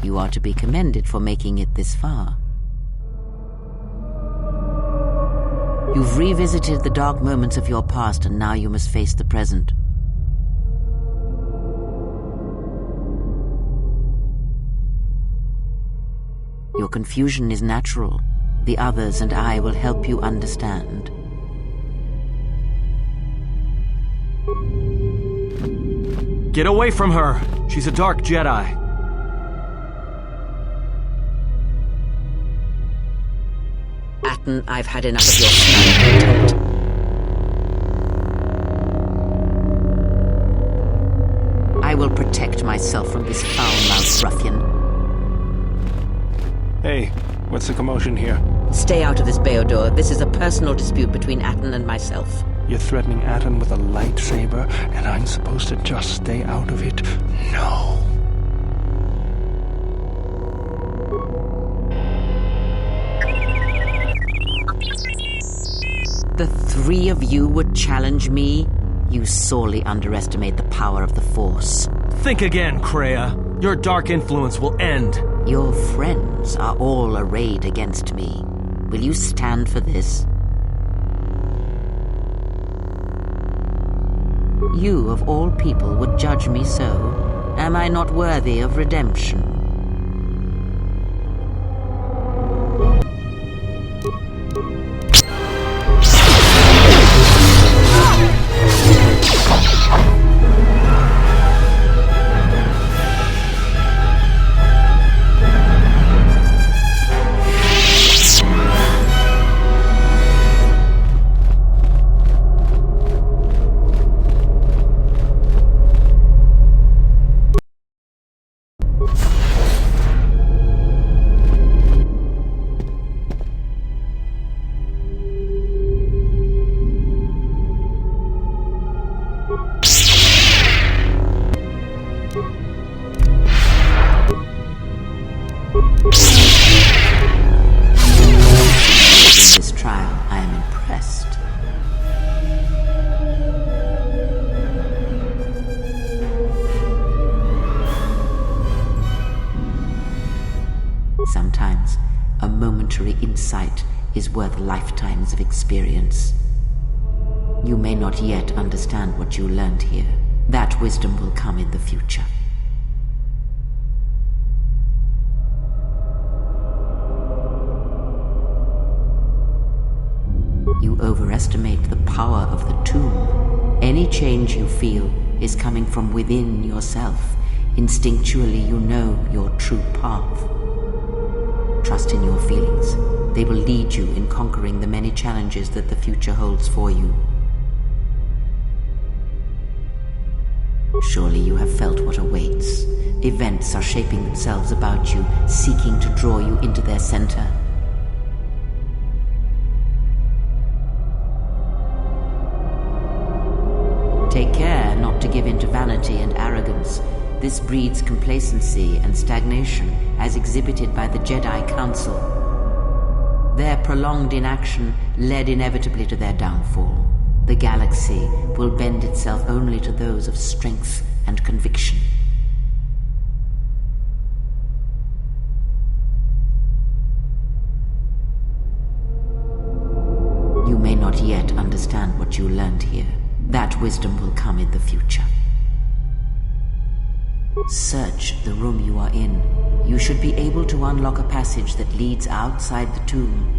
You are to be commended for making it this far. You've revisited the dark moments of your past, and now you must face the present. Your confusion is natural. The others and I will help you understand. Get away from her! She's a dark Jedi. Atten, I've had enough of your snide contempt. I will protect myself from this foul-mouthed ruffian. Hey, what's the commotion here? Stay out of this, Beodor. This is a personal dispute between Atten and myself. You're threatening Atten with a lightsaber, and I'm supposed to just stay out of it? No. The three of you would challenge me? You sorely underestimate the power of the Force. Think again, Kreia. Your dark influence will end. Your friends are all arrayed against me. Will you stand for this? You, of all people, would judge me so. Am I not worthy of redemption? This trial, I am impressed. Sometimes, a momentary insight is worth lifetimes of experience. You may not yet understand what you learned here. That wisdom will come in the future. You overestimate the power of the tomb. Any change you feel is coming from within yourself. Instinctually, you know your true path. Trust in your feelings. They will lead you in conquering the many challenges that the future holds for you. Surely you have felt what awaits. Events are shaping themselves about you, seeking to draw you into their center. Take care not to give in to vanity and arrogance. This breeds complacency and stagnation, as exhibited by the Jedi Council. Their prolonged inaction led inevitably to their downfall. The galaxy will bend itself only to those of strength and conviction. You may not yet understand what you learned here. That wisdom will come in the future. Search the room you are in. You should be able to unlock a passage that leads outside the tomb.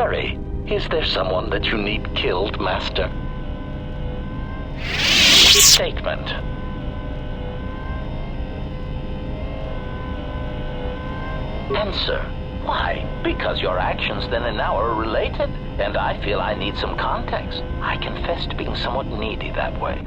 Query, is there someone that you need killed, Master? Statement. Answer. Why? Because your actions then and now are related, and I feel I need some context. I confess to being somewhat needy that way.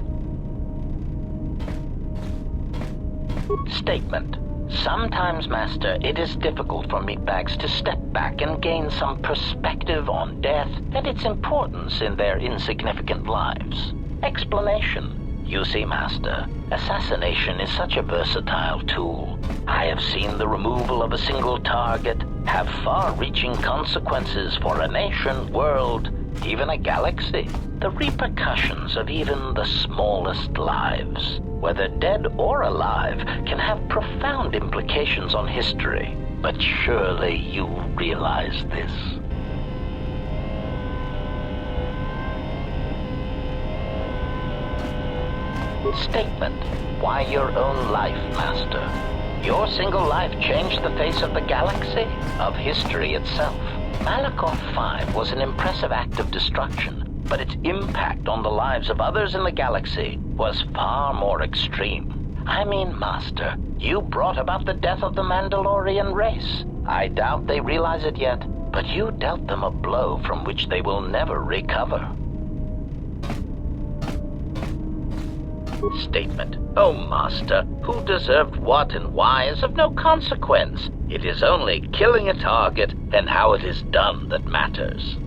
Statement. Sometimes, Master, it is difficult for meatbags to step back and gain some perspective on death and its importance in their insignificant lives. Explanation. You see, Master, assassination is such a versatile tool. I have seen the removal of a single target have far-reaching consequences for a nation, world, even a galaxy. The repercussions of even the smallest lives, whether dead or alive, can have profound implications on history. But surely you realize this. Statement. Why your own life, Master? Your single life changed the face of the galaxy, of history itself. Malakoff 5 was an impressive act of destruction, but its impact on the lives of others in the galaxy was far more extreme. I mean, Master, you brought about the death of the Mandalorian race. I doubt they realize it yet, but you dealt them a blow from which they will never recover. Statement. Oh, Master, who deserved what and why is of no consequence. It is only killing a target and how it is done that matters.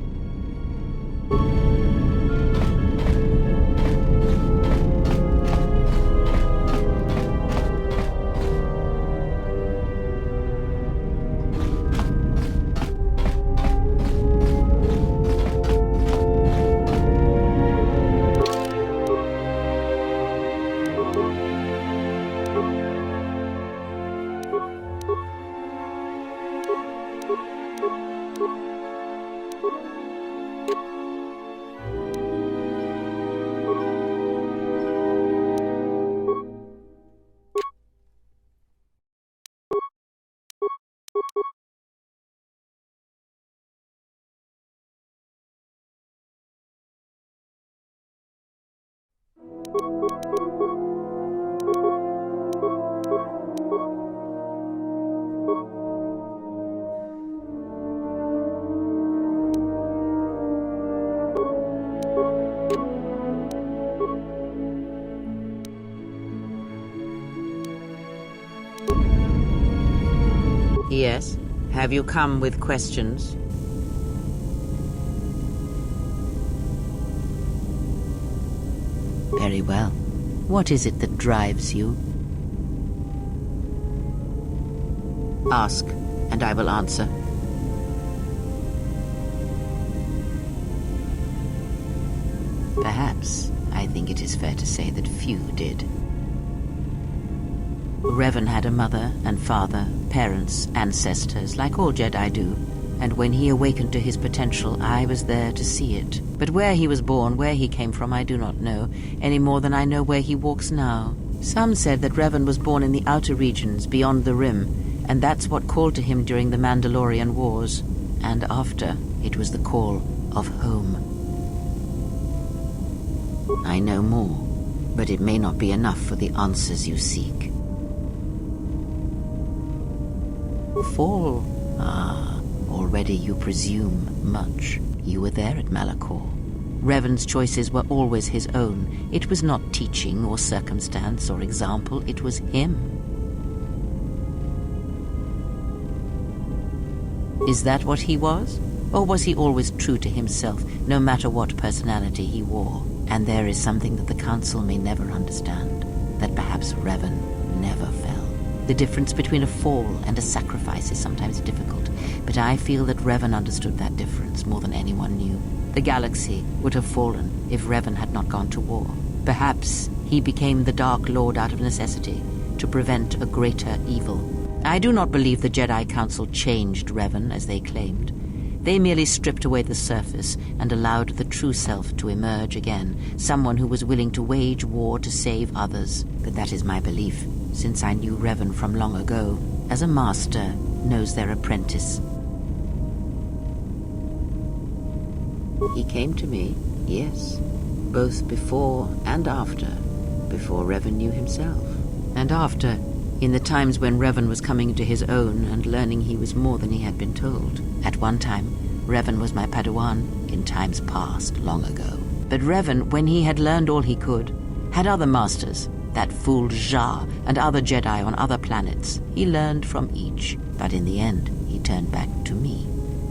Yes? Have you come with questions? Very well. What is it that drives you? Ask, and I will answer. Perhaps I think it is fair to say that few did. Revan had a mother and father, parents, ancestors, like all Jedi do. And when he awakened to his potential, I was there to see it. But where he was born, where he came from, I do not know, any more than I know where he walks now. Some said that Revan was born in the outer regions, beyond the Rim, and that's what called to him during the Mandalorian Wars. And after, it was the call of home. I know more, but it may not be enough for the answers you seek. Fall? Ah, already you presume much. You were there at Malachor. Revan's choices were always his own. It was not teaching or circumstance or example, it was him. Is that what he was? Or was he always true to himself, no matter what personality he wore? And there is something that the Council may never understand, that perhaps Revan never felt. The difference between a fall and a sacrifice is sometimes difficult, but I feel that Revan understood that difference more than anyone knew. The galaxy would have fallen if Revan had not gone to war. Perhaps he became the Dark Lord out of necessity, to prevent a greater evil. I do not believe the Jedi Council changed Revan, as they claimed. They merely stripped away the surface and allowed the true self to emerge again, someone who was willing to wage war to save others. But that is my belief, since I knew Revan from long ago, as a master knows their apprentice. He came to me, yes, both before and after, before Revan knew himself. And after, in the times when Revan was coming to his own and learning he was more than he had been told. At one time, Revan was my Padawan, in times past, long ago. But Revan, when he had learned all he could, had other masters, that fool Jar and other Jedi on other planets. He learned from each, but in the end, he turned back to me,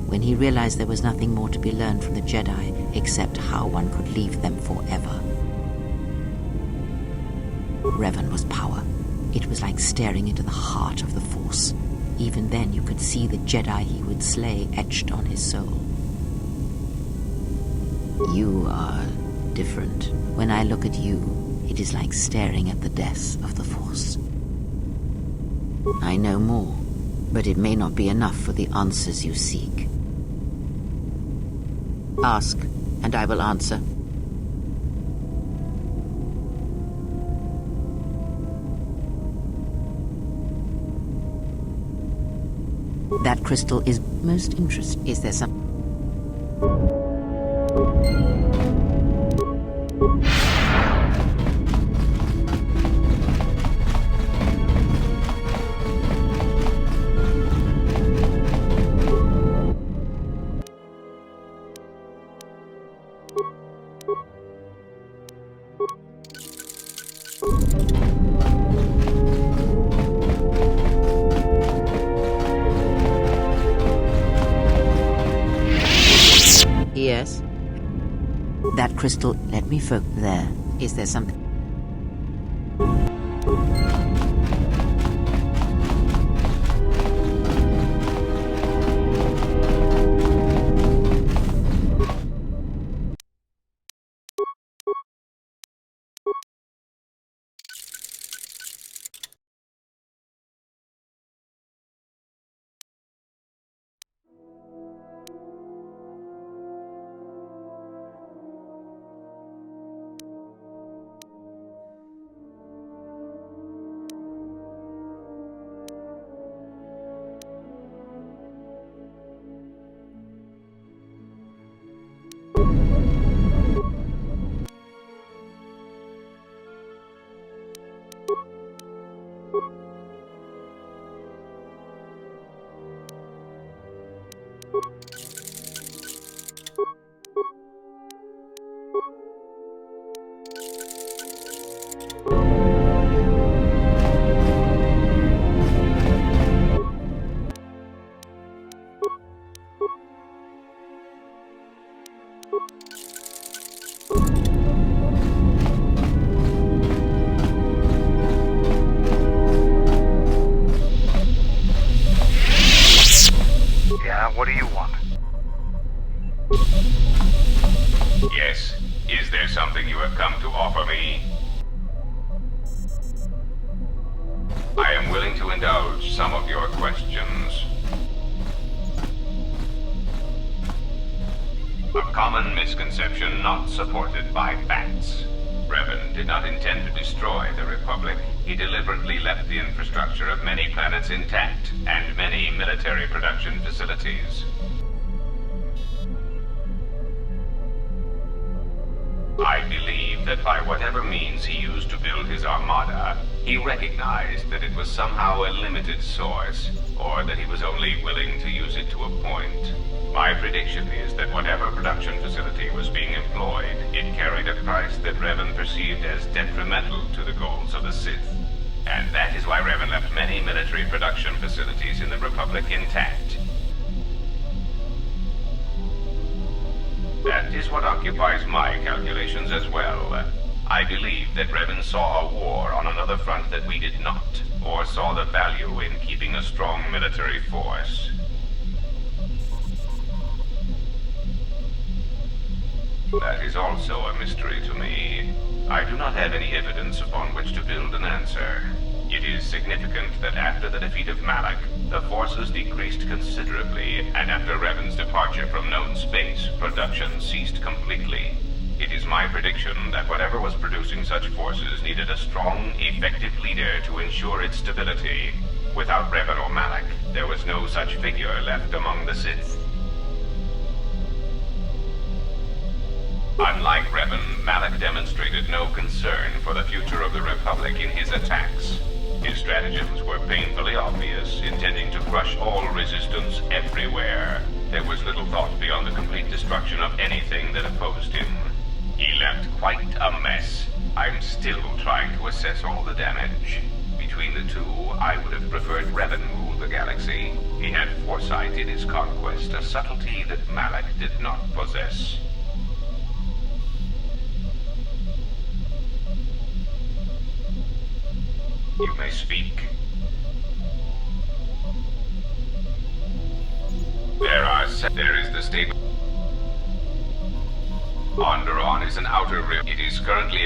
when he realized there was nothing more to be learned from the Jedi except how one could leave them forever. Revan was power. It was like staring into the heart of the Force. Even then you could see the Jedi he would slay etched on his soul. You are different. When I look at you, it is like staring at the death of the Force. I know more, but it may not be enough for the answers you seek. Ask, and I will answer. That crystal is most interesting. Is there some... Yes. That crystal, let me there. Is there something? Yes. Is there something you have come to offer me? I am willing to indulge some of your questions. A common misconception not supported by facts. Revan did not intend to destroy the Republic. He deliberately left the infrastructure of many planets intact, and many military production facilities. I believe that by whatever means he used to build his armada, he recognized that it was somehow a limited source, or that he was only willing to use it to a point. My prediction is that whatever production facility was being employed, it carried a price that Revan perceived as detrimental to the goals of the Sith. And that is why Revan left many military production facilities in the Republic intact. That is what occupies my calculations as well. I believe that Revan saw a war on another front that we did not, or saw the value in keeping a strong military force. That is also a mystery to me. I do not have any evidence upon which to build an answer. It is significant that after the defeat of Malak, the forces decreased considerably, and after Revan's departure from known space, production ceased completely. It is my prediction that whatever was producing such forces needed a strong, effective leader to ensure its stability. Without Revan or Malak, there was no such figure left among the Sith. Unlike Revan, Malak demonstrated no concern for the future of the Republic in his attacks. His stratagems were painfully obvious, intending to crush all resistance everywhere. There was little thought beyond the complete destruction of anything that opposed him. He left quite a mess. I'm still trying to assess all the damage. Between the two, I would have preferred Revan rule the galaxy. He had foresight in his conquest, a subtlety that Malak did not possess. You may speak. There is the statement. Onderon is an outer rim. It is currently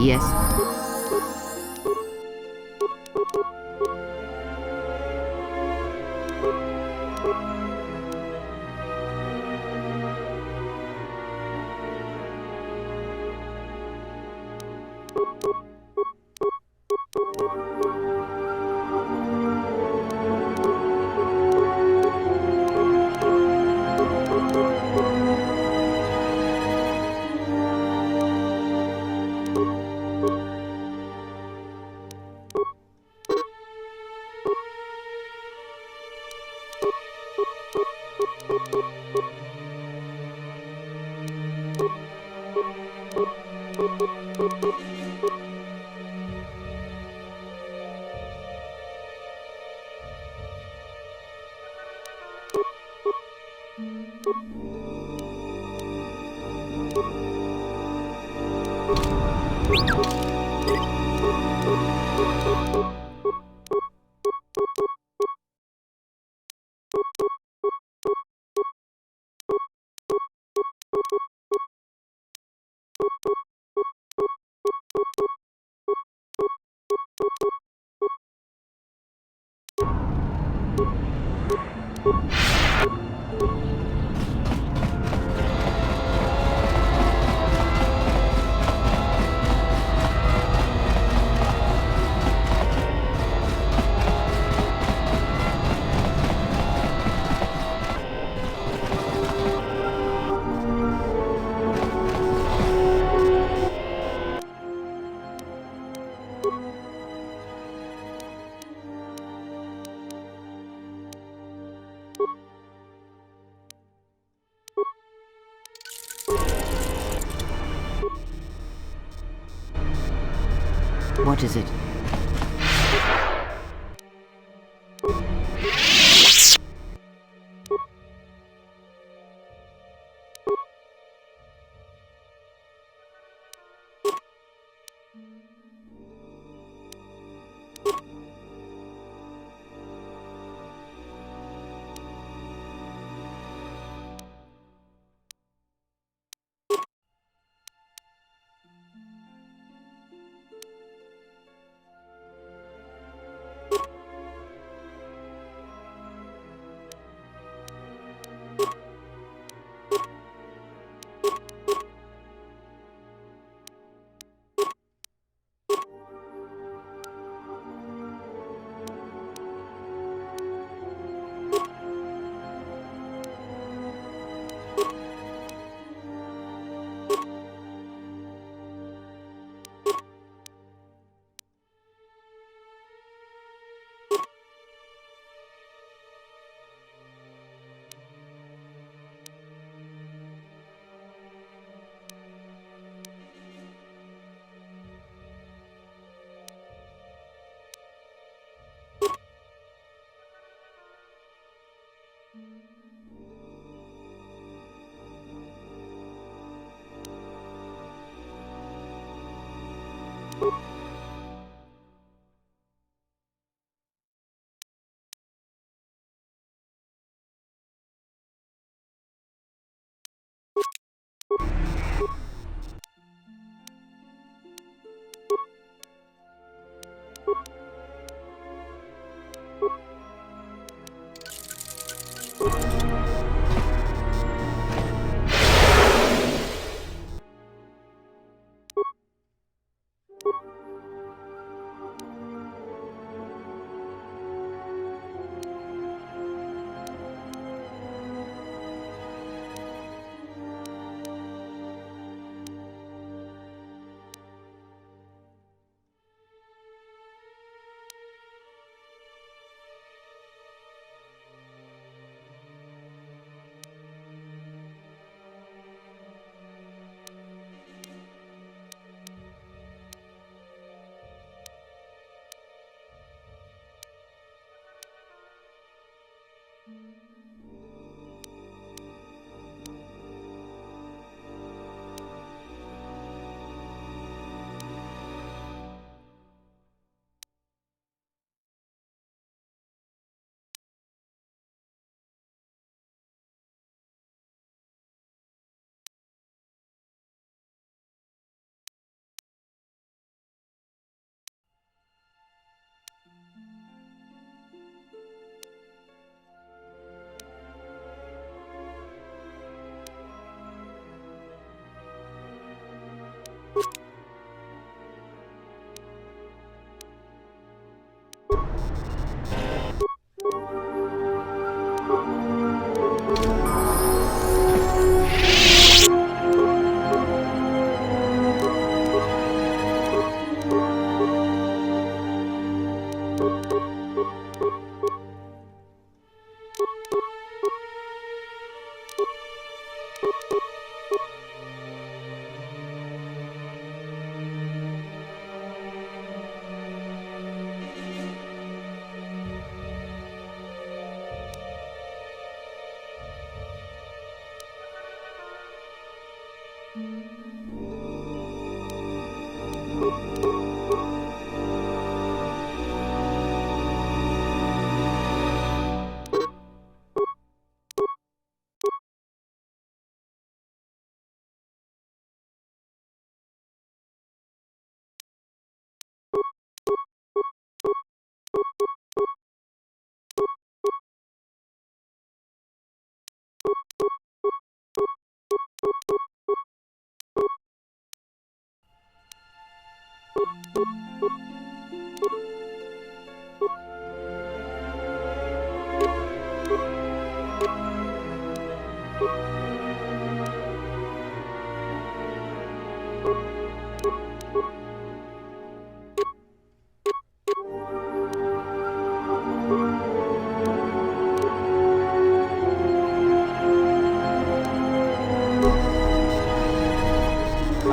Yes. What is it?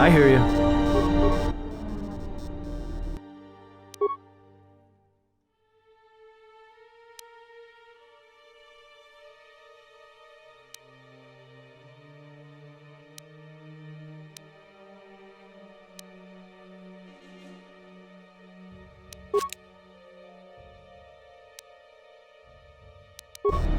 I hear you. Ready.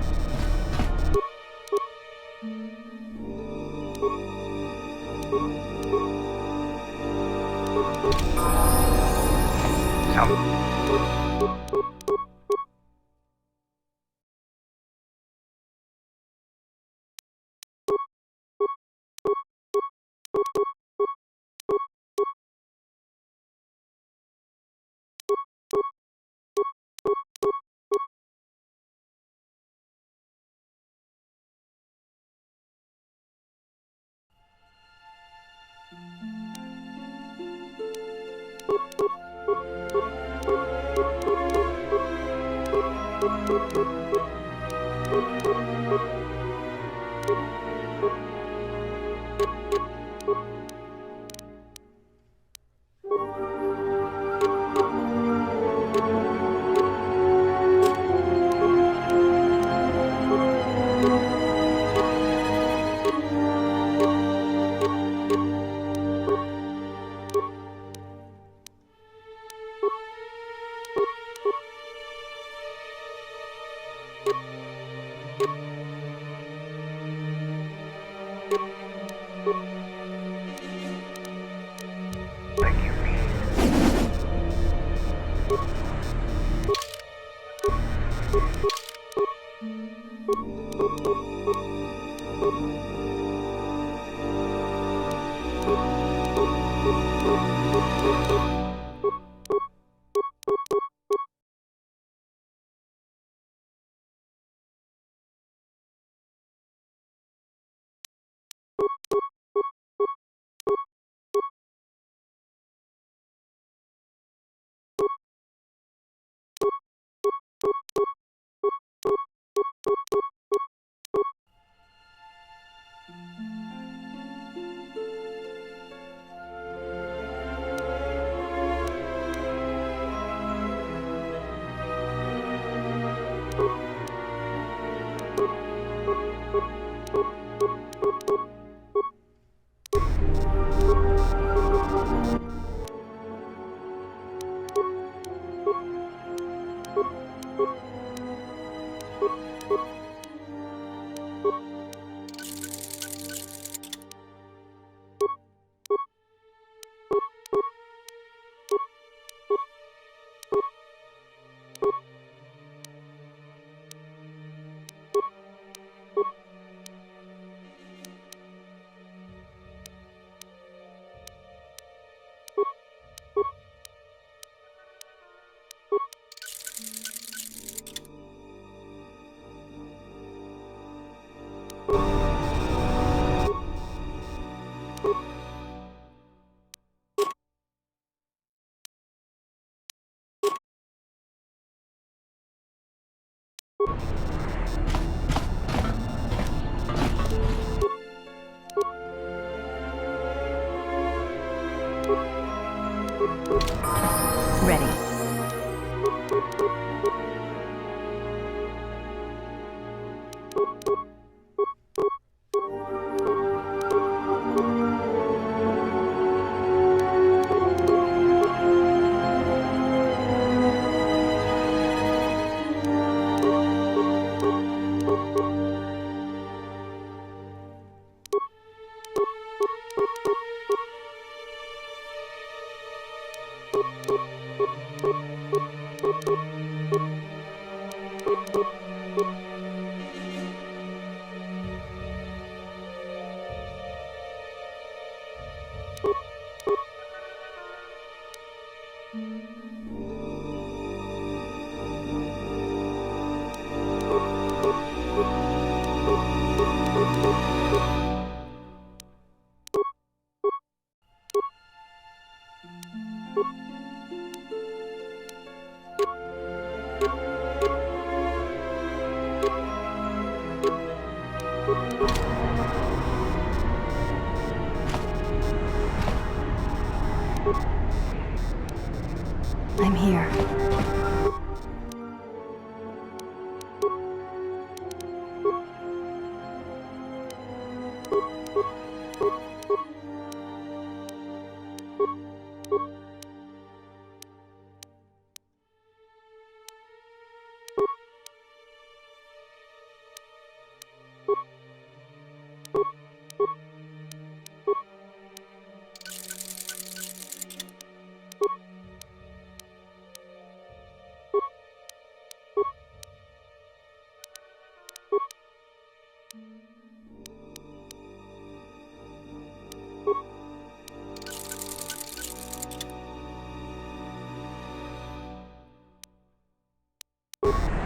I'm here.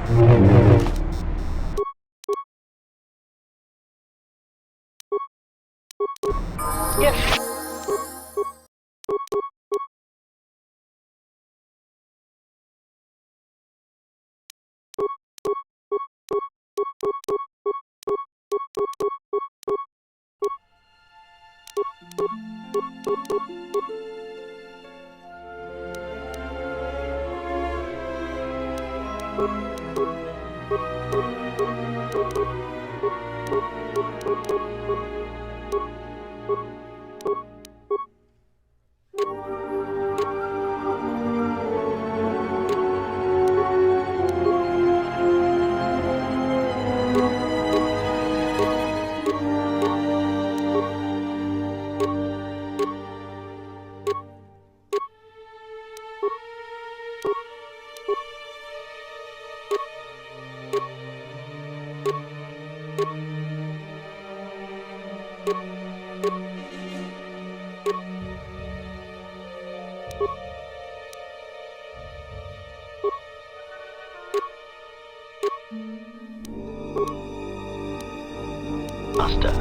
Yes. Master.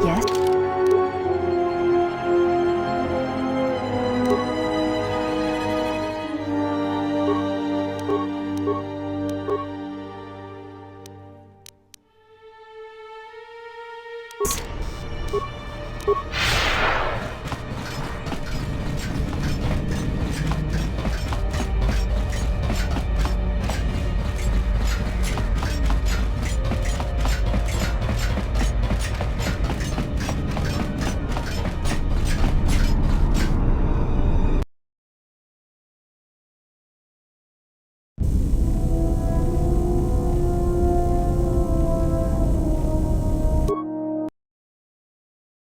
Yes?